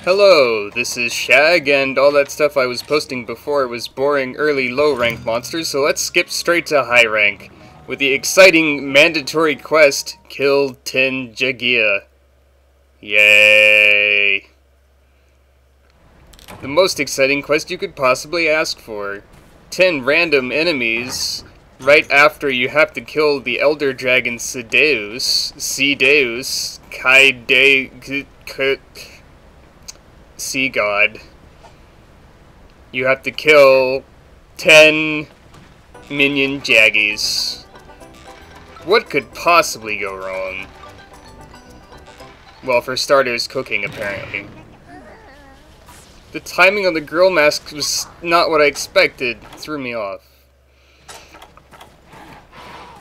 Hello, this is Shag, and all that stuff I was posting before was boring early low-rank monsters, so let's skip straight to high rank, with the exciting mandatory quest, kill 10 Jaggia. Yay! The most exciting quest you could possibly ask for. 10 random enemies, right after you have to kill the Elder Dragon Sea-Deus, Sea God. You have to kill 10 minion Jaggies. What could possibly go wrong? Well, for starters, cooking, apparently. The timing on the grill mask was not what I expected. It threw me off.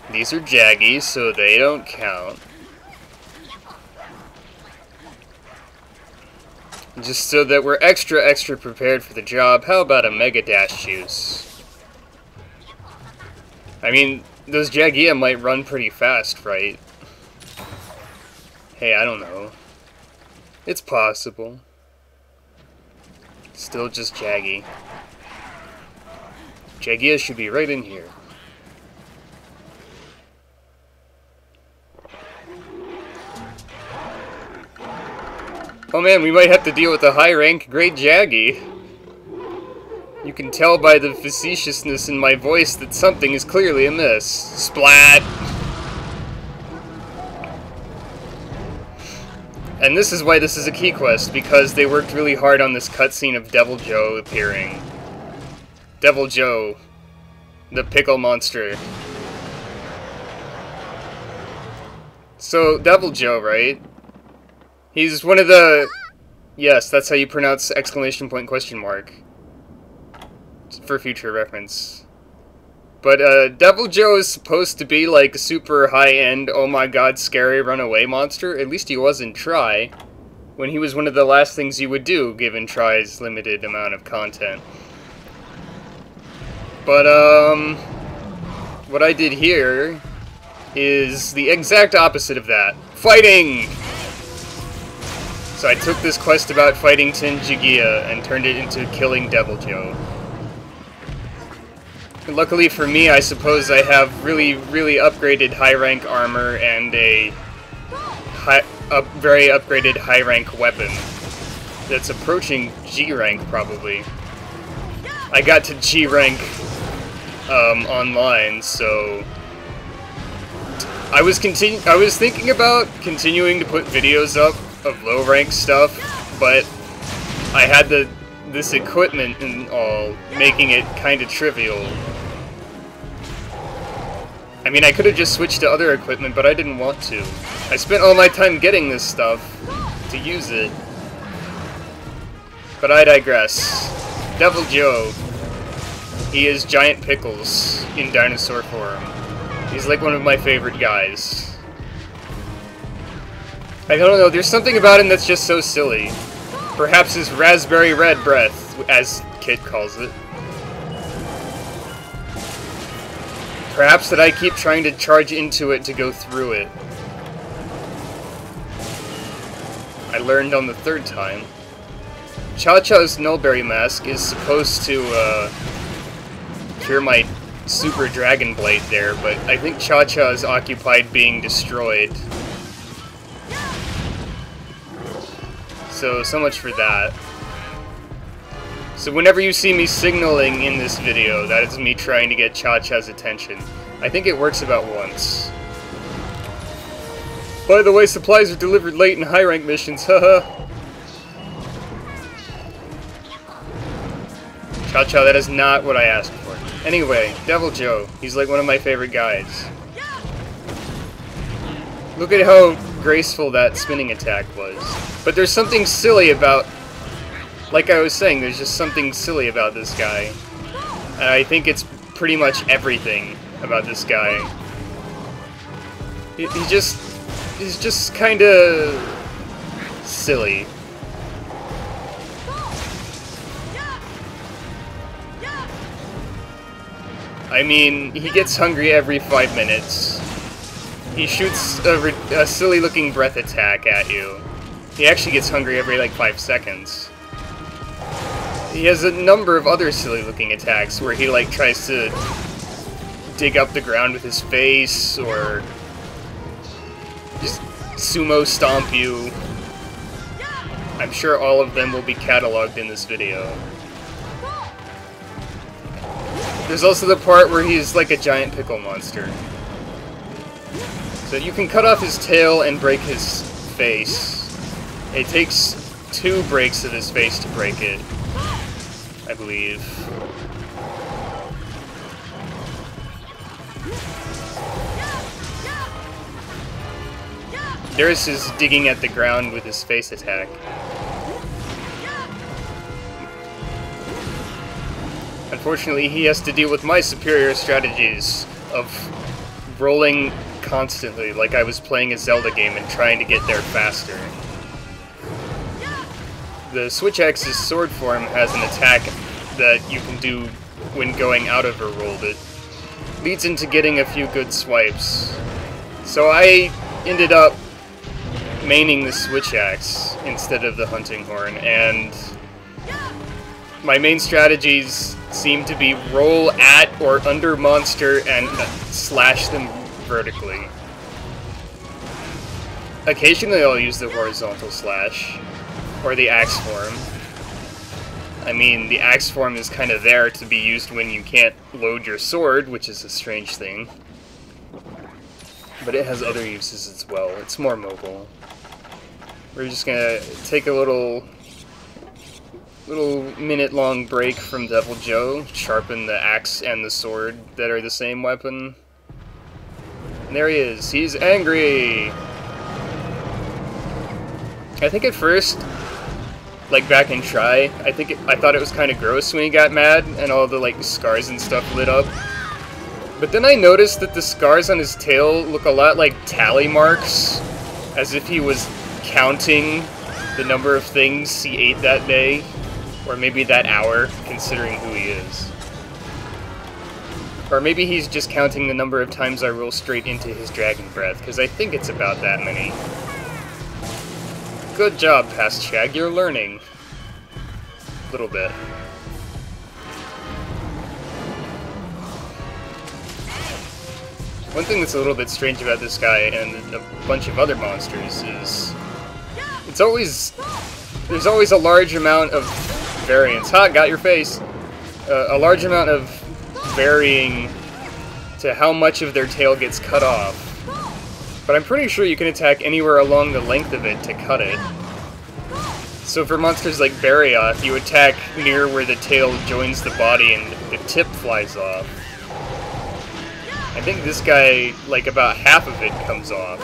These are Jaggies, so they don't count. Just so that we're extra prepared for the job, how about a Mega Dash juice? I mean, those Jaggia might run pretty fast, right? Hey, I don't know. It's possible. Still just Jaggy. Jaggia should be right in here. Oh man, we might have to deal with a high-rank Great Jaggy. You can tell by the facetiousness in my voice that something is clearly amiss. Splat! And this is why this is a key quest, because they worked really hard on this cutscene of Deviljho appearing. Deviljho, the pickle monster. So, Deviljho, right? He's one of the... Yes, that's how you pronounce exclamation point question mark. For future reference. But, Deviljho is supposed to be like a super high-end, oh my god, scary runaway monster. At least he was in Try. When he was one of the last things you would do, given Try's limited amount of content. But, what I did here is the exact opposite of that. Fighting! So I took this quest about fighting 10 Jaggia and turned it into killing Deviljho. Luckily for me, I suppose I have really upgraded high-rank armor and a very upgraded high-rank weapon that's approaching G-rank, probably. I got to G-rank online, so... I was thinking about continuing to put videos up of low-rank stuff, but I had this equipment and all, making it kind of trivial. I mean, I could have just switched to other equipment, but I didn't want to. I spent all my time getting this stuff to use it. But I digress. Deviljho. He is Giant Pickles in dinosaur form. He's like one of my favorite guys. I don't know, there's something about him that's just so silly. Perhaps his raspberry red breath, as Kit calls it. Perhaps that I keep trying to charge into it to go through it. I learned on the third time. Cha-Cha's Nullberry Mask is supposed to, cure my Super Dragon Blade there, but I think Cha-Cha is occupied being destroyed. So much for that. So whenever you see me signaling in this video, that is me trying to get Cha-Cha's attention. I think it works about once. By the way, supplies are delivered late in high-rank missions, haha. Cha-Cha, that is not what I asked for. Anyway, Deviljho, he's like one of my favorite guys. Look at how graceful that spinning attack was. But there's something silly about... Like I was saying, there's just something silly about this guy. And I think it's pretty much everything about this guy. He's just kinda... silly. I mean, he gets hungry every 5 minutes. He shoots a silly-looking breath attack at you. He actually gets hungry every like 5 seconds. He has a number of other silly looking attacks where he like tries to dig up the ground with his face or just sumo stomp you. I'm sure all of them will be cataloged in this video. There's also the part where he's like a giant pickle monster. So you can cut off his tail and break his face. It takes 2 breaks of his face to break it, I believe. Darius is digging at the ground with his face attack. Unfortunately, he has to deal with my superior strategies of rolling constantly like I was playing a Zelda game and trying to get there faster. The Switch Axe's sword form has an attack that you can do when going out of a roll that leads into getting a few good swipes. So I ended up maining the Switch Axe instead of the Hunting Horn, and my main strategies seem to be roll at or under monster and slash them vertically. Occasionally I'll use the horizontal slash, or the axe form. I mean, the axe form is kind of there to be used when you can't load your sword, which is a strange thing. But it has other uses as well. It's more mobile. We're just gonna take a little minute-long break from Deviljho, sharpen the axe and the sword that are the same weapon. And there he is. He's angry! I think at first, like back in Try, I thought it was kind of gross when he got mad and all the like scars and stuff lit up. But then I noticed that the scars on his tail look a lot like tally marks, as if he was counting the number of things he ate that day, or maybe that hour, considering who he is. Or maybe he's just counting the number of times I roll straight into his dragon breath, because I think it's about that many. Good job, Past Shag, you're learning. A little bit. One thing that's a little bit strange about this guy and a bunch of other monsters is there's always a large amount of variance. Ha, got your face! A large amount of varying to how much of their tail gets cut off. But I'm pretty sure you can attack anywhere along the length of it to cut it. So for monsters like Barioth, you attack near where the tail joins the body and the tip flies off. I think this guy, like about half of it comes off.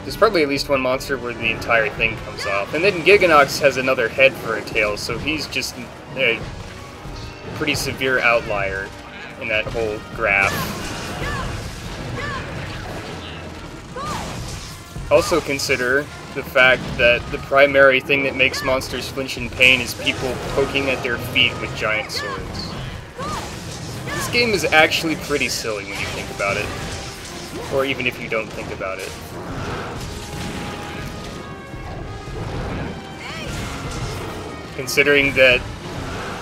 There's probably at least one monster where the entire thing comes off. And then Giganox has another head for a tail, so he's just a pretty severe outlier in that whole graph. Also consider the fact that the primary thing that makes monsters flinch in pain is people poking at their feet with giant swords. This game is actually pretty silly when you think about it. Or even if you don't think about it. Considering that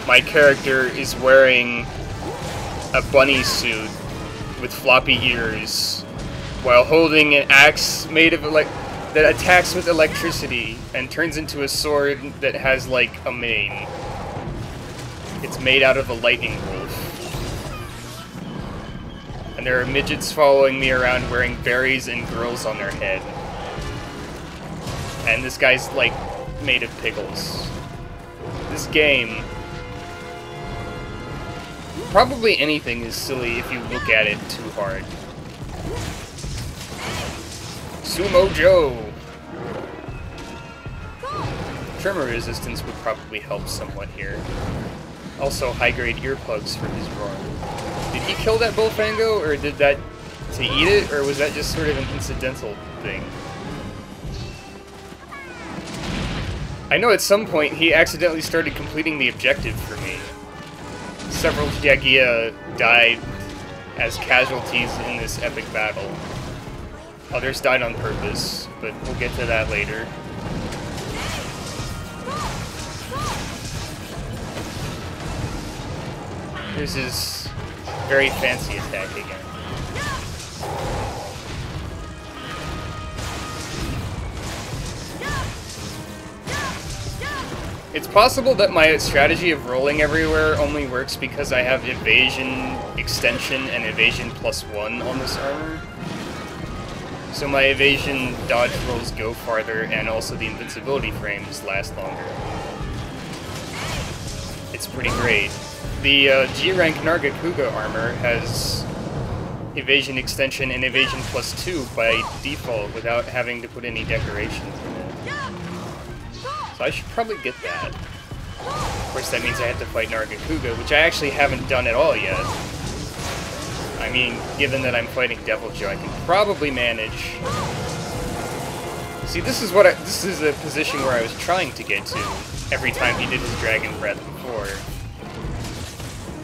my character is wearing a bunny suit with floppy ears while holding an axe made of that attacks with electricity and turns into a sword that has like a mane. It's made out of a lightning bolt. And there are midgets following me around wearing berries and girls on their head. And this guy's like made of pickles. This game, probably anything is silly if you look at it too hard. Sumo Joe! Tremor resistance would probably help somewhat here. Also, high-grade earplugs for his roar. Did he kill that Bullfango, or did that to eat it, or was that just sort of an incidental thing? I know at some point he accidentally started completing the objective for me. Several Jaggia died as casualties in this epic battle. Others died on purpose, but we'll get to that later. Here's his very fancy attack again. It's possible that my strategy of rolling everywhere only works because I have evasion extension and evasion +1 on this armor. So my evasion dodge rolls go farther, and also the invincibility frames last longer. It's pretty great. The G-rank Nargacuga armor has evasion extension and evasion +2 by default without having to put any decorations in it. So I should probably get that. Of course, that means I have to fight Nargacuga, which I actually haven't done at all yet. I mean, given that I'm fighting Deviljho, I can probably manage. See, this is a position where I was trying to get to every time he did his Dragon Breath before.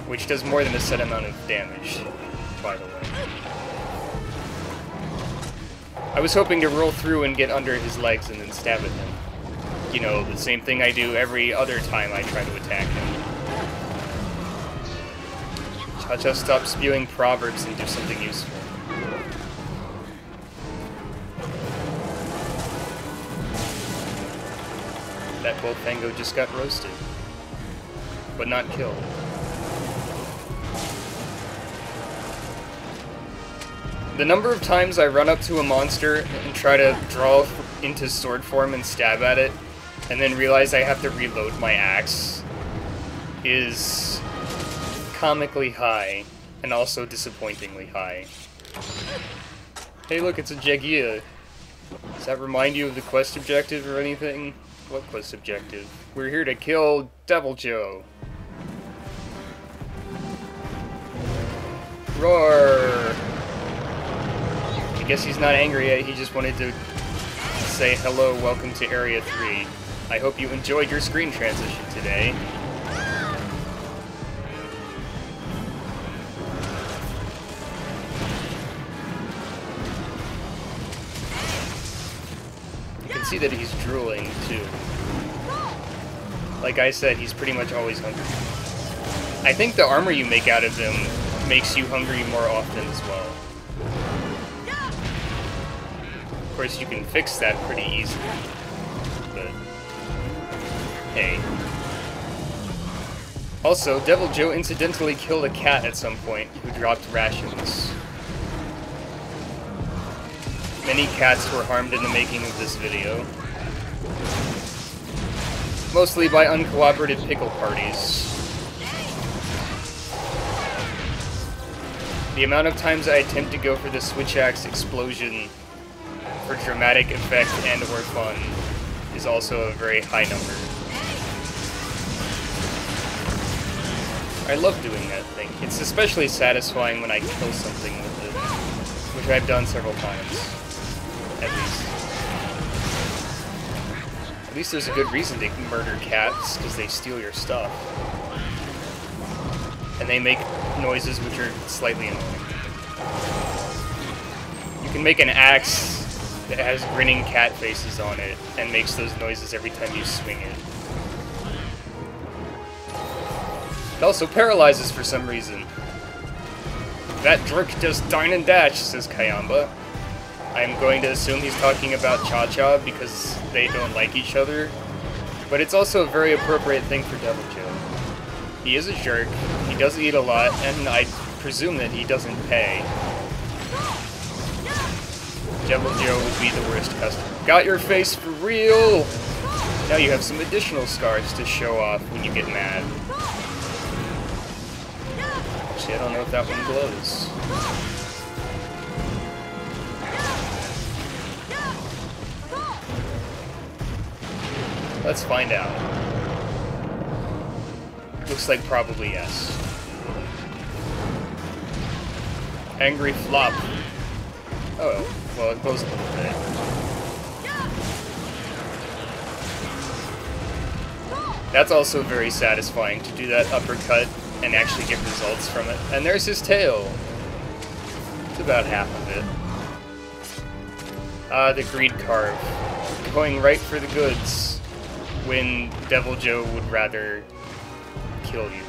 Which does more than a set amount of damage, by the way. I was hoping to roll through and get under his legs and then stab at him. You know, the same thing I do every other time I try to attack him. Jaggia, stop spewing proverbs and do something useful. That Bofango just got roasted. But not killed. The number of times I run up to a monster and try to draw into sword form and stab at it, and then realize I have to reload my axe, is comically high, and also disappointingly high. Hey look, it's a Jaggia. Does that remind you of the quest objective or anything? What quest objective? We're here to kill Deviljho. Roar! I guess he's not angry yet, he just wanted to say hello, welcome to Area 3. I hope you enjoyed your screen transition today. You can see that he's drooling, too. Like I said, he's pretty much always hungry. I think the armor you make out of him makes you hungry more often as well. Of course, you can fix that pretty easily, but hey. Also, Deviljho incidentally killed a cat at some point who dropped rations. Many cats were harmed in the making of this video. Mostly by uncooperative pickle parties. The amount of times I attempt to go for the switch axe explosion for dramatic effect and or fun is also a very high number. I love doing that thing. It's especially satisfying when I kill something with it, which I've done several times, at least. At least there's a good reason to murder cats, because they steal your stuff. And they make noises which are slightly annoying. You can make an axe that has grinning cat faces on it, and makes those noises every time you swing it. It also paralyzes for some reason. That druk does dine and dash, says Kayamba. I'm going to assume he's talking about Cha-Cha because they don't like each other, but it's also a very appropriate thing for Deviljho. He is a jerk, he does eat a lot, and I presume that he doesn't pay. Deviljho would be the worst customer. Got your face for real! Now you have some additional scars to show off when you get mad. Actually, I don't know if that one glows. Let's find out. Looks like probably yes. Angry flop. Oh, well, it glows a little bit. That's also very satisfying to do that uppercut and actually get results from it. And there's his tail. It's about half of it. Ah, the greed carve. Going right for the goods when Deviljho would rather kill you.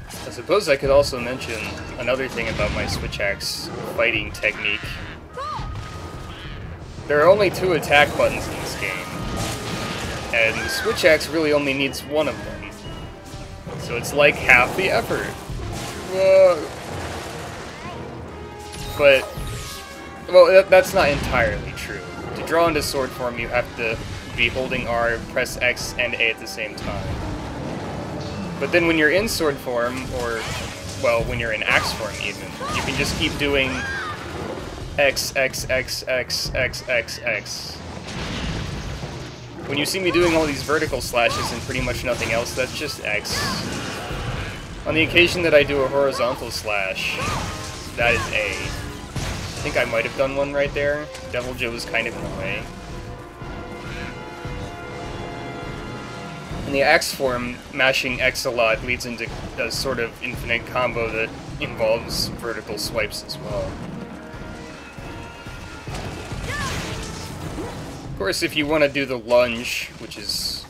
I suppose I could also mention another thing about my switch axe fighting technique. There are only 2 attack buttons in this game, and the switch axe really only needs 1 of them. So it's like half the effort. But, well, that's not entirely true. To draw into sword form, you have to be holding R, press X and A at the same time. But then when you're in sword form, or, well, when you're in axe form even, you can just keep doing X, X, X, X, X, X, X. When you see me doing all these vertical slashes and pretty much nothing else, that's just X. On the occasion that I do a horizontal slash, that is A. I think I might have done one right there. Deviljho was kind of in the way. In the axe form, mashing X a lot leads into a sort of infinite combo that involves vertical swipes as well. Of course, if you want to do the lunge, which is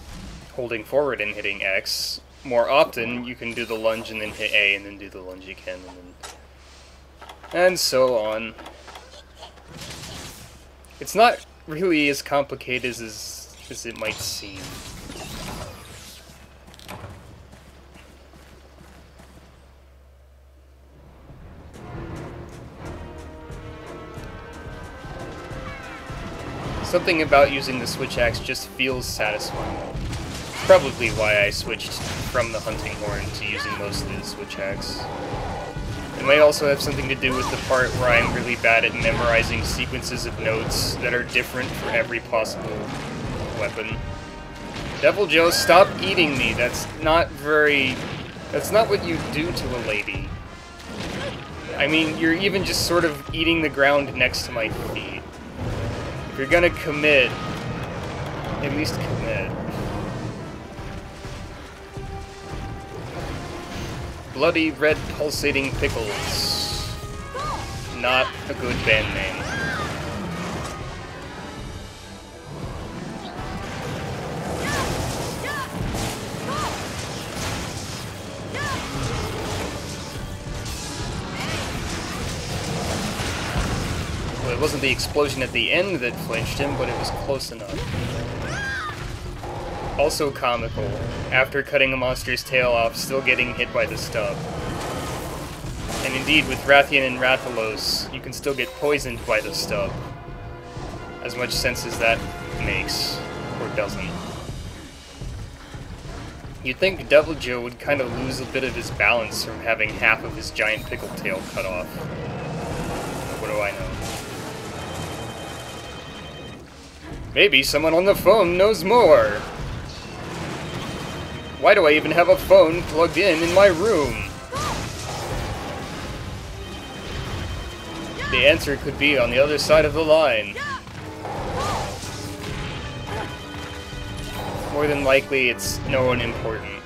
holding forward and hitting X, more often you can do the lunge and then hit A and then do the lunge again, and so on. It's not really as complicated as it might seem. Something about using the switch axe just feels satisfying. It's probably why I switched from the hunting horn to using mostly the switch axe. It might also have something to do with the part where I'm really bad at memorizing sequences of notes that are different for every possible weapon. Deviljho, stop eating me. That's not what you do to a lady. I mean, you're even just sort of eating the ground next to my feet. If you're gonna commit, at least commit. Bloody Red Pulsating Pickles. Not a good band name. Well, it wasn't the explosion at the end that flinched him, but it was close enough. Also comical, after cutting a monster's tail off, still getting hit by the stub. And indeed, with Rathian and Rathalos, you can still get poisoned by the stub. As much sense as that makes, or doesn't. You'd think Deviljho would kind of lose a bit of his balance from having half of his giant pickle tail cut off. What do I know? Maybe someone on the phone knows more! Why do I even have a phone plugged in my room? The answer could be on the other side of the line. More than likely, it's no one important.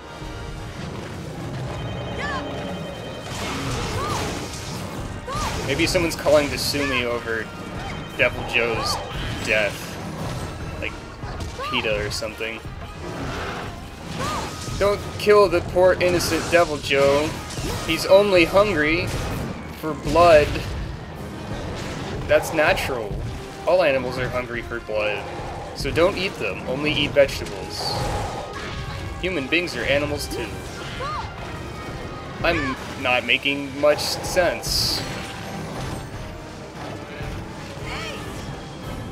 Maybe someone's calling to sue me over Deviljho's death. Like PETA or something. Don't kill the poor innocent Deviljho. He's only hungry for blood. That's natural. All animals are hungry for blood. So don't eat them, only eat vegetables. Human beings are animals too. I'm not making much sense.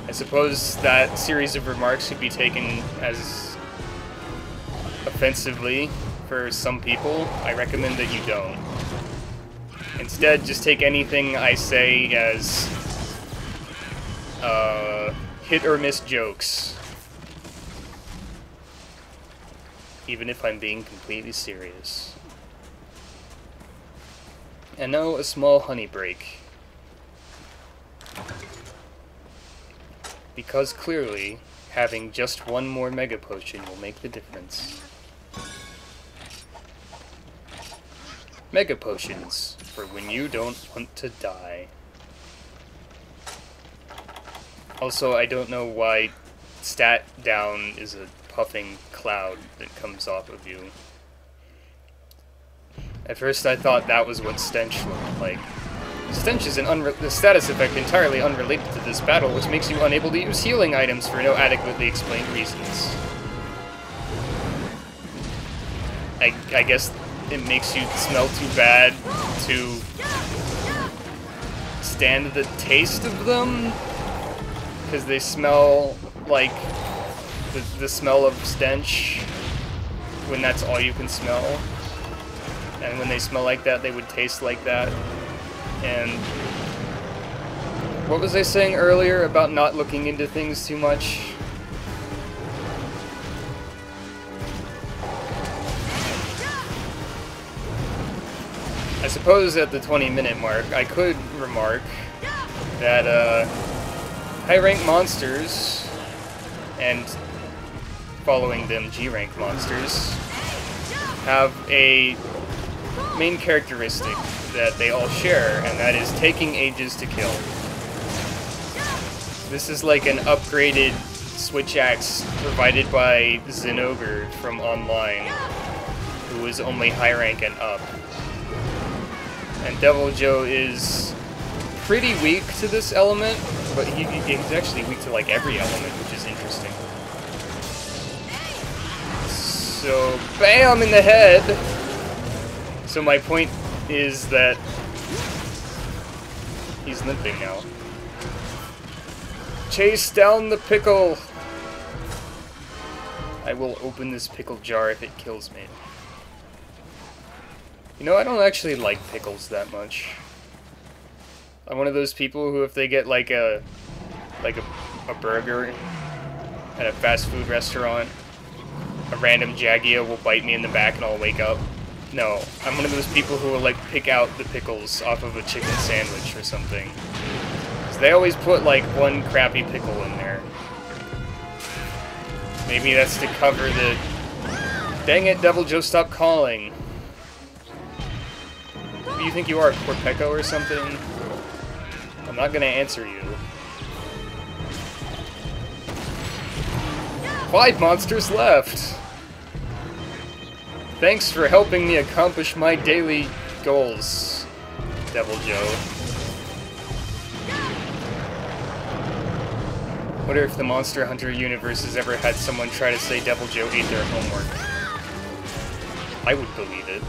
I suppose that series of remarks could be taken as offensively for some people. I recommend that you don't. Instead, just take anything I say as hit or miss jokes. Even if I'm being completely serious. And now a small honey break. Because clearly, having just one more Mega Potion will make the difference. Mega Potions, for when you don't want to die. Also, I don't know why stat down is a puffing cloud that comes off of you. At first I thought that was what stench looked like. Stench is a status effect entirely unrelated to this battle, which makes you unable to use healing items for no adequately explained reasons. I guess it makes you smell too bad to stand the taste of them? Because they smell like the smell of stench when that's all you can smell. And when they smell like that, they would taste like that. And what was I saying earlier about not looking into things too much? I suppose at the 20-minute mark, I could remark that high-rank monsters, and following them G-rank monsters, have a main characteristic that they all share, and that is taking ages to kill. This is like an upgraded switch axe provided by Zinogre from online, who is only high rank and up. And Deviljho is pretty weak to this element, but he's actually weak to like every element, which is interesting. So, BAM in the head! So my point is that he's limping now. Chase down the pickle! I will open this pickle jar if it kills me. You know, I don't actually like pickles that much. I'm one of those people who, if they get like a burger at a fast food restaurant, a random Jaggia will bite me in the back and I'll wake up. No, I'm one of those people who will like pick out the pickles off of a chicken sandwich or something. So they always put like one crappy pickle in there. Maybe that's to cover the... Dang it, Deviljho, stop calling! Who do you think you are, Corpeco or something? I'm not gonna answer you. 5 monsters left! Thanks for helping me accomplish my daily goals, Deviljho. Wonder if the Monster Hunter universe has ever had someone try to say Deviljho ate their homework. I would believe it.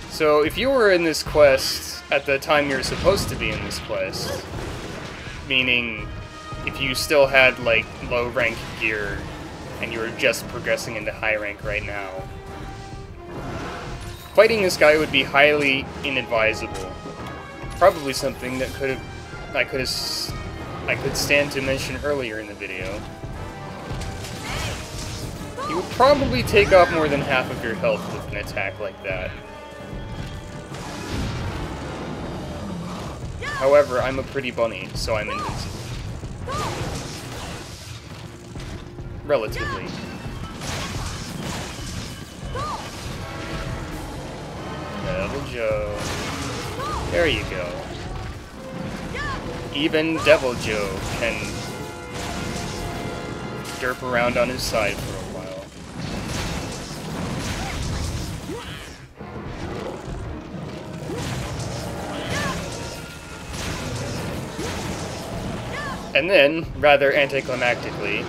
So, if you were in this quest at the time you're supposed to be in this quest, meaning if you still had, like, low rank gear and you were just progressing into high rank right now, fighting this guy would be highly inadvisable. Probably something that I could stand to mention earlier in the video. You would probably take off more than half of your health with an attack like that. However, I'm a pretty bunny, so I'm invincible. Relatively. Deviljho. There you go. Even Deviljho can derp around on his side for a while. And then, rather anticlimactically,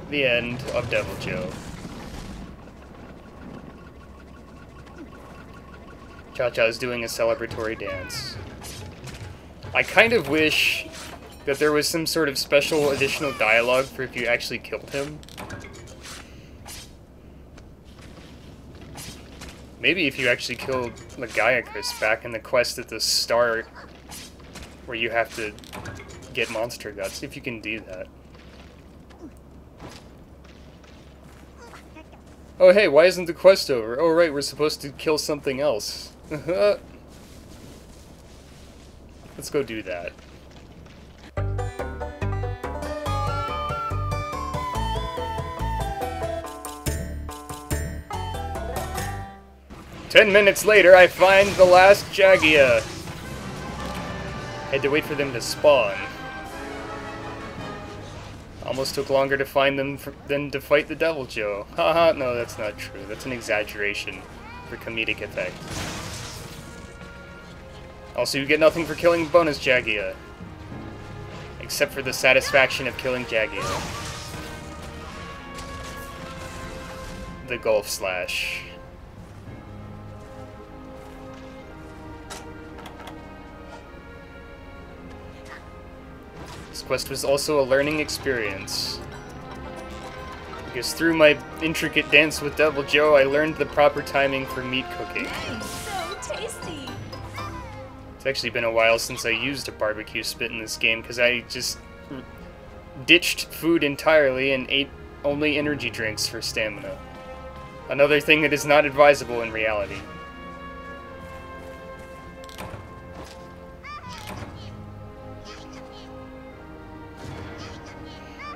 the end of Deviljho. Jaggia's doing a celebratory dance. I kind of wish that there was some sort of special additional dialogue for if you actually killed him. Maybe if you actually killed Lagiacrus back in the quest at the start, where you have to get monster guts, if you can do that. Oh hey, why isn't the quest over? Oh right, we're supposed to kill something else. Let's go do that. 10 minutes later, I find the last Jaggia. Had to wait for them to spawn. Almost took longer to find them than to fight the Deviljho. Haha, no, that's not true. That's an exaggeration for comedic effect. Also, you get nothing for killing bonus Jaggia. Except for the satisfaction of killing Jaggia. The Golf Slash. This quest was also a learning experience. Because through my intricate dance with Deviljho, I learned the proper timing for meat cooking. Dang, so tasty! It's actually been a while since I used a barbecue spit in this game, because I just ditched food entirely and ate only energy drinks for stamina. Another thing that is not advisable in reality.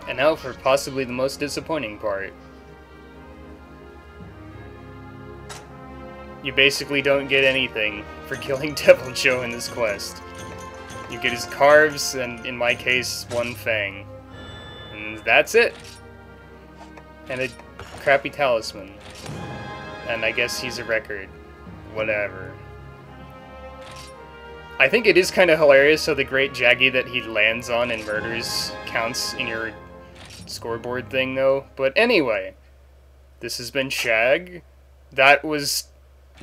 And now for possibly the most disappointing part. You basically don't get anything for killing Deviljho in this quest. You get his carves, and in my case, one fang. And that's it! And a crappy talisman. And I guess he's a record. Whatever. I think it is kind of hilarious how the great Jaggi that he lands on and murders counts in your scoreboard thing, though. But anyway, this has been Shag. That was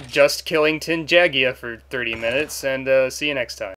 just killing 10 Jaggia for 30 minutes, and see you next time.